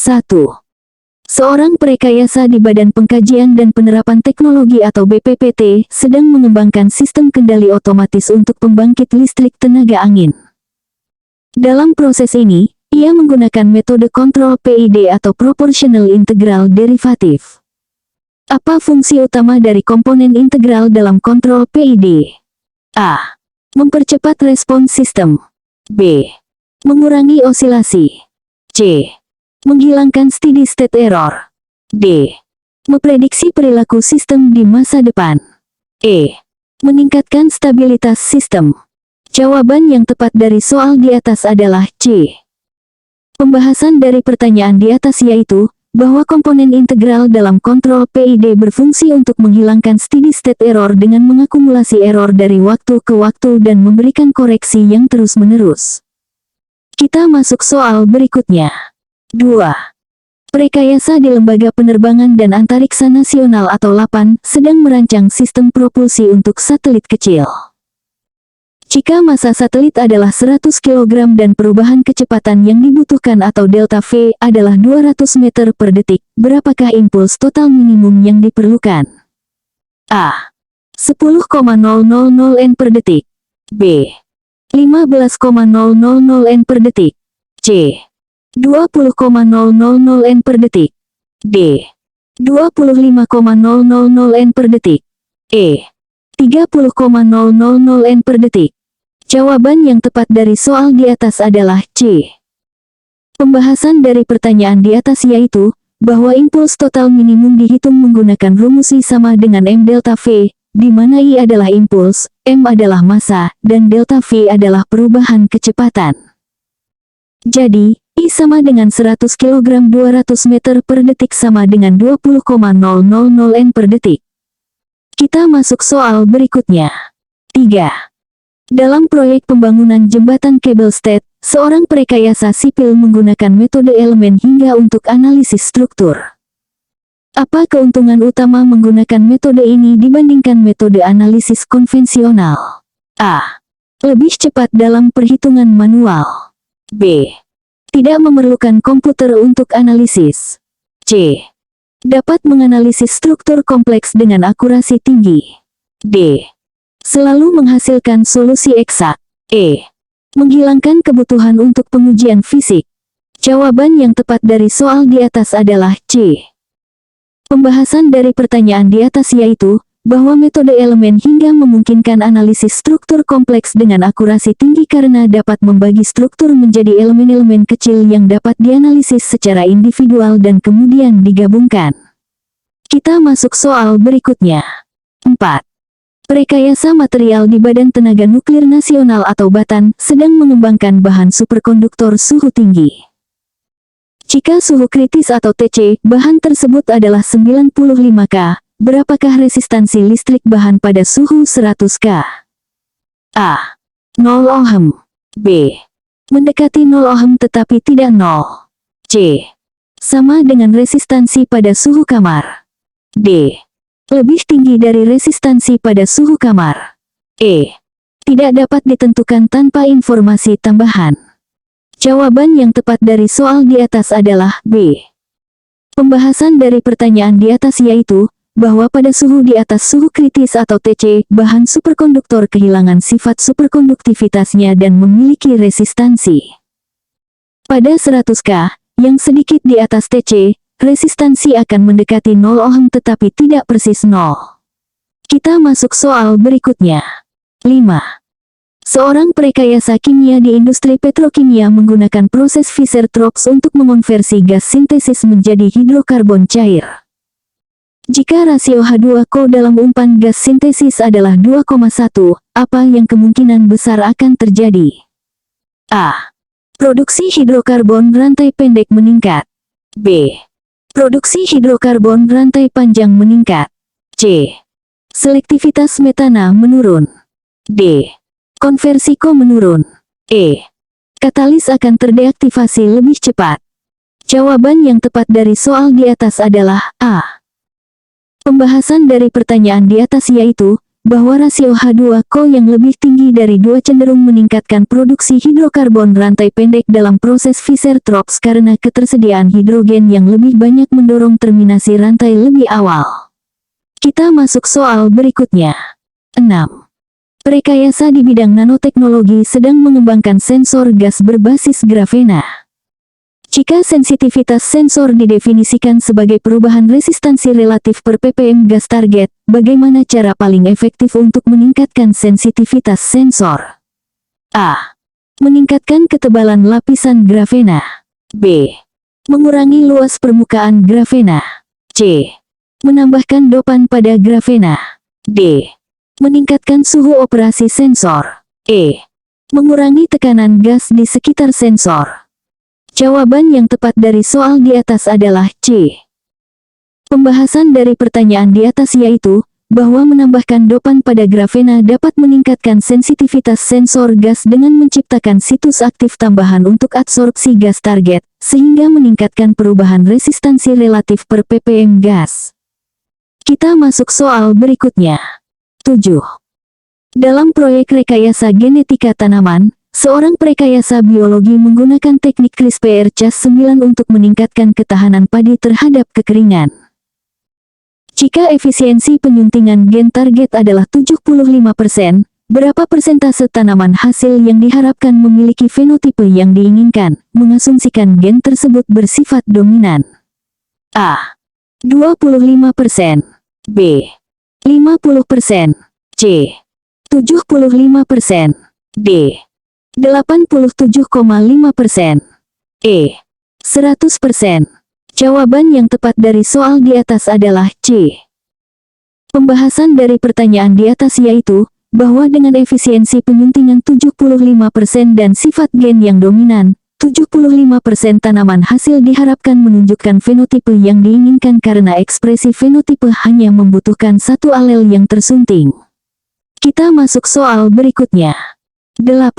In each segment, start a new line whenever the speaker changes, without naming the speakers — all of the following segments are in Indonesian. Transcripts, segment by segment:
1. Seorang perekayasa di Badan Pengkajian dan Penerapan Teknologi atau BPPT sedang mengembangkan sistem kendali otomatis untuk pembangkit listrik tenaga angin. Dalam proses ini, ia menggunakan metode kontrol PID atau Proportional Integral Derivative. Apa fungsi utama dari komponen integral dalam kontrol PID? A. Mempercepat respons sistem. B. Mengurangi osilasi. C. Menghilangkan steady state error. D. Memprediksi perilaku sistem di masa depan. E. Meningkatkan stabilitas sistem. Jawaban yang tepat dari soal di atas adalah C. Pembahasan dari pertanyaan di atas yaitu, bahwa komponen integral dalam kontrol PID berfungsi untuk menghilangkan steady state error dengan mengakumulasi error dari waktu ke waktu dan memberikan koreksi yang terus-menerus. Kita masuk soal berikutnya. 2. Perekayasa di Lembaga Penerbangan dan Antariksa Nasional atau LAPAN sedang merancang sistem propulsi untuk satelit kecil. Jika massa satelit adalah 100 kg dan perubahan kecepatan yang dibutuhkan atau delta V adalah 200 meter per detik, berapakah impuls total minimum yang diperlukan? A. 10,000 n per detik. B. 15,000 n per detik. C. 20,000 n per detik. D. 25,000 n per detik. E. 30,000 n per detik. Jawaban yang tepat dari soal di atas adalah C. Pembahasan dari pertanyaan di atas yaitu, bahwa impuls total minimum dihitung menggunakan rumus I sama dengan M delta V, di mana I adalah impuls, M adalah massa, dan delta V adalah perubahan kecepatan. Jadi, I sama dengan 100 kg 200 meter per detik sama dengan 20,000 n per detik. Kita masuk soal berikutnya. 3. Dalam proyek pembangunan jembatan kabel STET, seorang perekayasa sipil menggunakan metode elemen hingga untuk analisis struktur. Apa keuntungan utama menggunakan metode ini dibandingkan metode analisis konvensional? A. Lebih cepat dalam perhitungan manual. B. Tidak memerlukan komputer untuk analisis. C. Dapat menganalisis struktur kompleks dengan akurasi tinggi. D. Selalu menghasilkan solusi eksak. E. Menghilangkan kebutuhan untuk pengujian fisik. Jawaban yang tepat dari soal di atas adalah C. Pembahasan dari pertanyaan di atas yaitu, bahwa metode elemen hingga memungkinkan analisis struktur kompleks dengan akurasi tinggi karena dapat membagi struktur menjadi elemen-elemen kecil yang dapat dianalisis secara individual dan kemudian digabungkan. Kita masuk soal berikutnya. 4. Perekayasa material di Badan Tenaga Nuklir Nasional atau BATN sedang mengembangkan bahan superkonduktor suhu tinggi. Jika suhu kritis atau TC, bahan tersebut adalah 95 K, berapakah resistansi listrik bahan pada suhu 100 K? A. 0 ohm. B. Mendekati 0 ohm tetapi tidak 0. C. Sama dengan resistansi pada suhu kamar. D. Lebih tinggi dari resistansi pada suhu kamar. E. Tidak dapat ditentukan tanpa informasi tambahan. Jawaban yang tepat dari soal di atas adalah B. Pembahasan dari pertanyaan di atas yaitu, bahwa pada suhu di atas suhu kritis atau TC, bahan superkonduktor kehilangan sifat superkonduktivitasnya dan memiliki resistansi. Pada 100 K, yang sedikit di atas TC, resistansi akan mendekati 0 ohm tetapi tidak persis 0. Kita masuk soal berikutnya. 5. Seorang perekayasa kimia di industri petrokimia menggunakan proses Fischer-Tropsch untuk mengonversi gas sintesis menjadi hidrokarbon cair. Jika rasio H2O dalam umpan gas sintesis adalah 2,1, apa yang kemungkinan besar akan terjadi? A. Produksi hidrokarbon rantai pendek meningkat. B. Produksi hidrokarbon rantai panjang meningkat. C. Selektivitas metana menurun. D. Konversi CO menurun. E. Katalis akan terdeaktivasi lebih cepat. Jawaban yang tepat dari soal di atas adalah A. Pembahasan dari pertanyaan di atas yaitu, bahwa rasio H2O yang lebih tinggi dari 2 cenderung meningkatkan produksi hidrokarbon rantai pendek dalam proses Fischer-Tropsch karena ketersediaan hidrogen yang lebih banyak mendorong terminasi rantai lebih awal. Kita masuk soal berikutnya. 6. Rekayasa di bidang nanoteknologi sedang mengembangkan sensor gas berbasis grafena. Jika sensitivitas sensor didefinisikan sebagai perubahan resistansi relatif per ppm gas target, bagaimana cara paling efektif untuk meningkatkan sensitivitas sensor? A. Meningkatkan ketebalan lapisan grafena. B. Mengurangi luas permukaan grafena. C. Menambahkan dopan pada grafena. D. Meningkatkan suhu operasi sensor. E. Mengurangi tekanan gas di sekitar sensor. Jawaban yang tepat dari soal di atas adalah C. Pembahasan dari pertanyaan di atas yaitu, bahwa menambahkan dopan pada grafena dapat meningkatkan sensitivitas sensor gas dengan menciptakan situs aktif tambahan untuk absorpsi gas target, sehingga meningkatkan perubahan resistansi relatif per ppm gas. Kita masuk soal berikutnya. 7. Dalam proyek rekayasa genetika tanaman, seorang perekayasa biologi menggunakan teknik CRISPR-Cas9 untuk meningkatkan ketahanan padi terhadap kekeringan. Jika efisiensi penyuntingan gen target adalah 75%, berapa persentase tanaman hasil yang diharapkan memiliki fenotipe yang diinginkan, mengasumsikan gen tersebut bersifat dominan? A. 25%, B. 50%, C. 75%, D. 87,5%, E. 100%. Jawaban yang tepat dari soal di atas adalah C. Pembahasan dari pertanyaan di atas yaitu, bahwa dengan efisiensi penyuntingan 75% dan sifat gen yang dominan, 75% tanaman hasil diharapkan menunjukkan fenotipe yang diinginkan karena ekspresi fenotipe hanya membutuhkan satu alel yang tersunting. Kita masuk soal berikutnya. 8.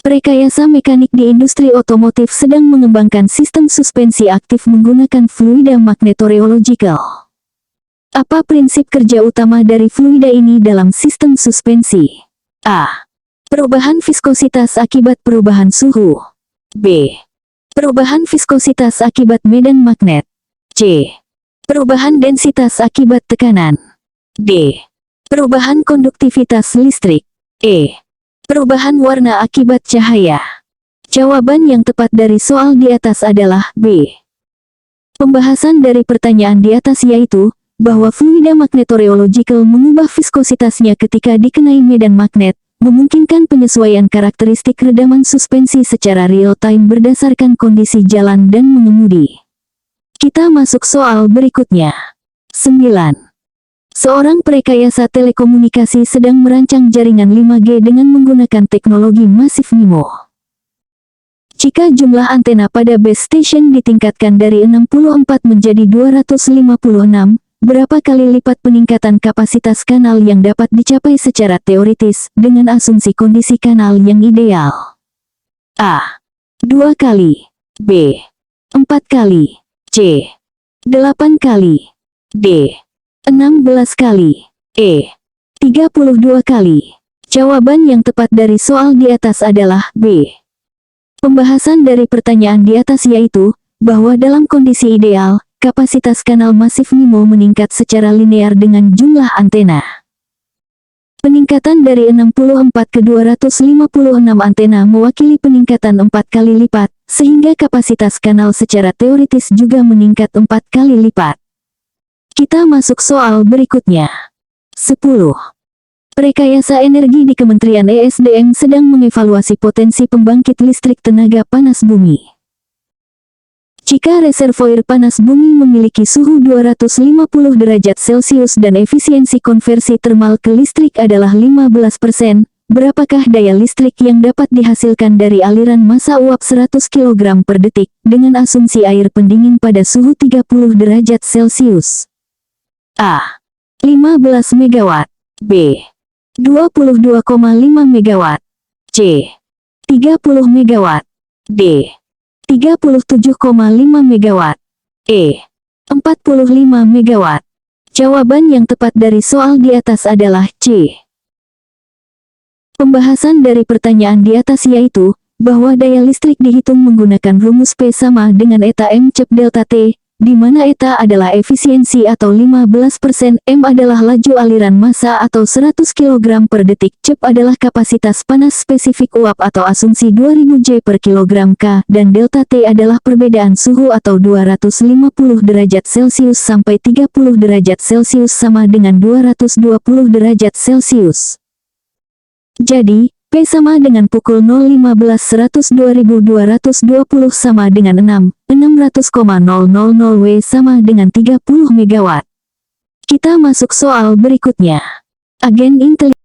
Rekayasa mekanik di industri otomotif sedang mengembangkan sistem suspensi aktif menggunakan fluida magnetorheological. Apa prinsip kerja utama dari fluida ini dalam sistem suspensi? A. Perubahan viskositas akibat perubahan suhu. B. Perubahan viskositas akibat medan magnet. C. Perubahan densitas akibat tekanan. D. Perubahan konduktivitas listrik. E. Perubahan warna akibat cahaya. Jawaban yang tepat dari soal di atas adalah B. Pembahasan dari pertanyaan di atas yaitu, bahwa fluida magnetorheological mengubah viskositasnya ketika dikenai medan magnet, memungkinkan penyesuaian karakteristik redaman suspensi secara real-time berdasarkan kondisi jalan dan mengemudi. Kita masuk soal berikutnya. 9. Seorang perekayasa telekomunikasi sedang merancang jaringan 5G dengan menggunakan teknologi masif MIMO. Jika jumlah antena pada base station ditingkatkan dari 64 menjadi 256, berapa kali lipat peningkatan kapasitas kanal yang dapat dicapai secara teoritis dengan asumsi kondisi kanal yang ideal? A. 2 kali. B. 4 kali. C. 8 kali. D. 16 kali. E. 32 kali. Jawaban yang tepat dari soal di atas adalah B. Pembahasan dari pertanyaan di atas yaitu, bahwa dalam kondisi ideal, kapasitas kanal masif MIMO meningkat secara linear dengan jumlah antena. Peningkatan dari 64 ke 256 antena mewakili peningkatan 4 kali lipat, sehingga kapasitas kanal secara teoritis juga meningkat 4 kali lipat. Kita masuk soal berikutnya. 10. Rekayasa energi di Kementerian ESDM sedang mengevaluasi potensi pembangkit listrik tenaga panas bumi. Jika reservoir panas bumi memiliki suhu 250 derajat Celcius dan efisiensi konversi termal ke listrik adalah 15%, berapakah daya listrik yang dapat dihasilkan dari aliran massa uap 100 kg per detik, dengan asumsi air pendingin pada suhu 30 derajat Celcius? A. 15 MW. B. 22,5 MW. C. 30 MW. D. 37,5 MW. E. 45 MW. Jawaban yang tepat dari soal di atas adalah C. Pembahasan dari pertanyaan di atas yaitu, bahwa daya listrik dihitung menggunakan rumus P sama dengan eta M cep delta T, di mana eta adalah efisiensi atau 15%, M adalah laju aliran massa atau 100 kg per detik, cep adalah kapasitas panas spesifik uap atau asumsi 2000 J per kilogram K, dan delta T adalah perbedaan suhu atau 250 derajat Celcius sampai 30 derajat Celcius sama dengan 220 derajat Celcius. Jadi, P sama dengan pukul 0.15 100 2220 sama dengan 600,000 W sama dengan 30 megawatt. Kita masuk soal berikutnya. Agen intelijen